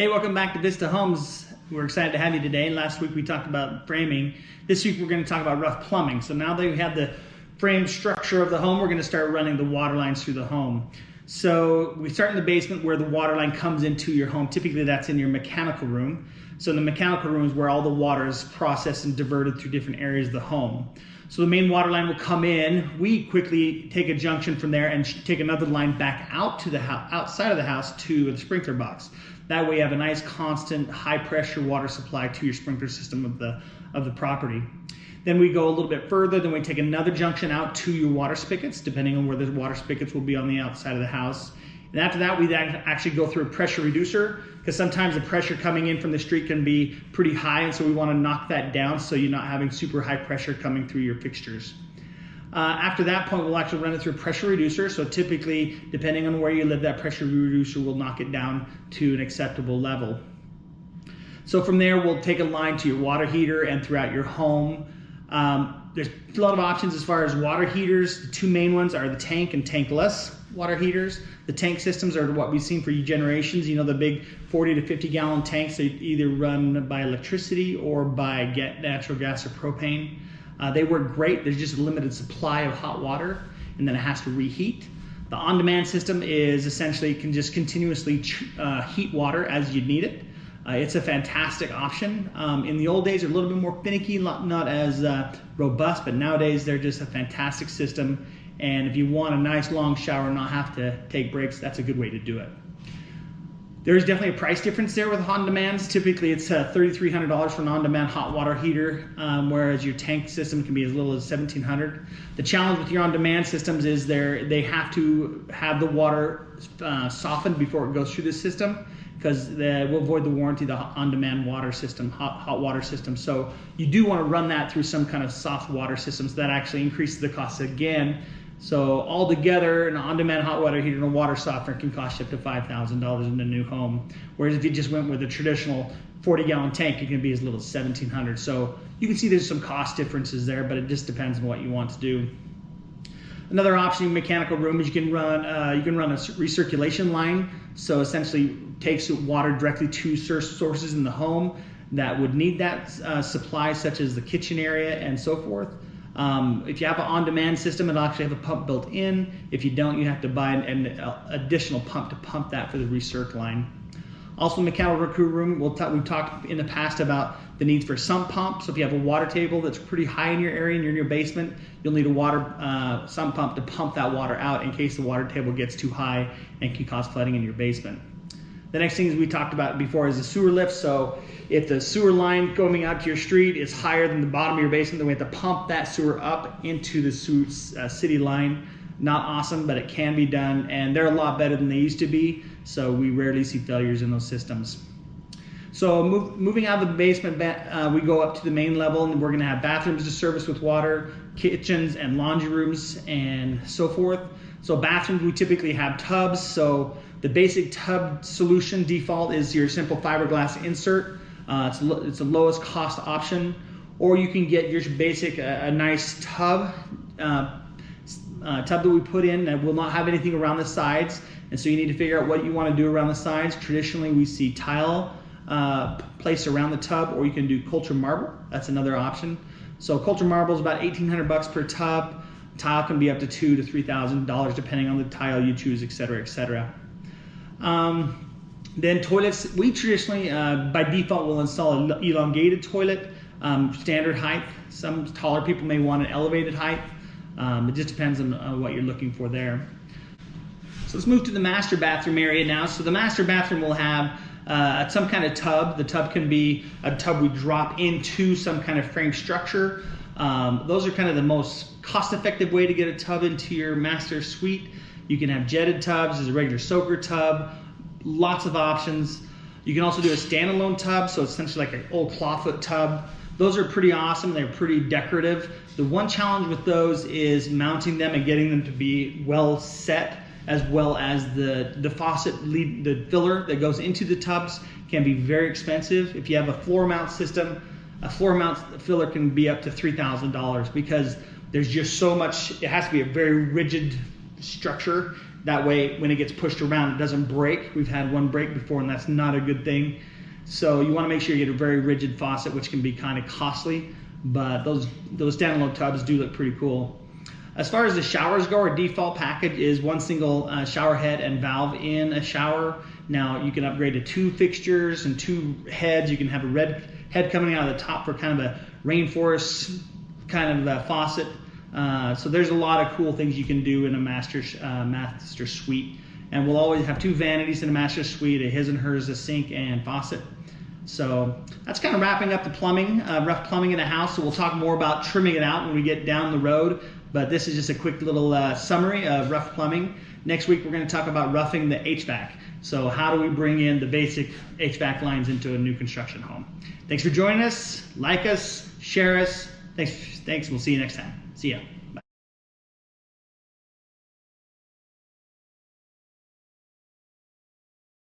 Hey, welcome back to Vista Homes. We're excited to have you today. Last week we talked about framing. This week we're going to talk about rough plumbing. So now that we have the frame structure of the home, we're going to start running the water lines through the home. So we start in the basement where the water line comes into your home. Typically that's in your mechanical room. So in the mechanical room is where all the water is processed and diverted through different areas of the home. So the main water line will come in. We quickly take a junction from there and take another line back out to the outside of the house to the sprinkler box. That way you have a nice constant high pressure water supply to your sprinkler system of the property. Then we go a little bit further, then we take another junction out to your water spigots, depending on where the water spigots will be on the outside of the house. And after that, we then actually go through a pressure reducer, because sometimes the pressure coming in from the street can be pretty high, and so we want to knock that down so you're not having super high pressure coming through your fixtures. After that point, we'll actually run it through a pressure reducer. So typically, depending on where you live, that pressure reducer will knock it down to an acceptable level. So from there, we'll take a line to your water heater and throughout your home. There's a lot of options as far as water heaters. The two main ones are the tank and tankless water heaters. The tank systems are what we've seen for generations. You know, the big 40 to 50 gallon tanks, they either run by electricity or by natural gas or propane. They work great. There's just a limited supply of hot water, and then it has to reheat. The on-demand system is essentially can just continuously heat water as you need it. It's a fantastic option. In the old days, they're a little bit more finicky, not as robust, but nowadays they're just a fantastic system. And if you want a nice long shower and not have to take breaks, that's a good way to do it. There's definitely a price difference there with on-demands. Typically it's $3,300 for an on-demand hot water heater, whereas your tank system can be as little as $1,700. The challenge with your on-demand systems is they have to have the water softened before it goes through the system, because we'll void the warranty, the on-demand water system, hot water system. So you do want to run that through some kind of soft water system, so that actually increases the cost again. So altogether, an on-demand hot water heater and a water softener can cost you up to $5,000 in a new home. Whereas if you just went with a traditional 40-gallon tank, it can be as little as $1,700. So you can see there's some cost differences there, but it just depends on what you want to do. Another option in mechanical room is you can run a recirculation line. So essentially takes water directly to sources in the home that would need that supply, such as the kitchen area and so forth. If you have an on-demand system, it'll actually have a pump built in. If you don't, you have to buy an additional pump to pump that for the recirc line. Also, in the mechanical room, we've talked in the past about the needs for sump pump. So if you have a water table that's pretty high in your area and you're in your basement, you'll need a water sump pump to pump that water out in case the water table gets too high and can cause flooding in your basement. The next thing we talked about before is the sewer lift. So if the sewer line going out to your street is higher than the bottom of your basement, then we have to pump that sewer up into the city line. Not awesome, but it can be done, and they're a lot better than they used to be, so we rarely see failures in those systems. So moving out of the basement, we go up to the main level, and we're going to have bathrooms to service with water, kitchens and laundry rooms, and so forth. So bathrooms, we typically have tubs. So the basic tub solution default is your simple fiberglass insert. It's the lowest cost option, or you can get your basic a nice tub that we put in that will not have anything around the sides, and so you need to figure out what you want to do around the sides. Traditionally, we see tile placed around the tub, or you can do culture marble. That's another option. So culture marble is about $1,800 per tub. Tile can be up to $2,000 to $3,000 depending on the tile you choose, etc., etc. Then toilets, we traditionally by default will install an elongated toilet, standard height. Some taller people may want an elevated height. It just depends on what you're looking for there. So let's move to the master bathroom area now. So the master bathroom will have some kind of tub. The tub can be a tub we drop into some kind of frame structure. Those are kind of the most cost-effective way to get a tub into your master suite. You can have jetted tubs, there's a regular soaker tub, lots of options. You can also do a standalone tub, so it's essentially like an old clawfoot tub. Those are pretty awesome, they're pretty decorative. The one challenge with those is mounting them and getting them to be well set, as well as the faucet, the filler that goes into the tubs can be very expensive. If you have a floor mount system, a floor mount filler can be up to $3,000 because there's just so much, it has to be a very rigid structure That way, when it gets pushed around, it doesn't break. We've had one break before, and that's not a good thing. So you want to make sure you get a very rigid faucet, which can be kind of costly, but those standalone tubs do look pretty cool. As far as the showers go, our default package is one single shower head and valve in a shower. Now you can upgrade to 2 fixtures and 2 heads. You can have a red head coming out of the top for kind of a rainforest kind of faucet. So there's a lot of cool things you can do in a master suite. And we'll always have 2 vanities in a master suite, a his and hers, a sink and faucet. So that's kind of wrapping up the plumbing, rough plumbing in a house. So we'll talk more about trimming it out when we get down the road. But this is just a quick little summary of rough plumbing. Next week, we're going to talk about roughing the HVAC. So how do we bring in the basic HVAC lines into a new construction home? Thanks for joining us. Like us, share us. Thanks. We'll see you next time. See ya.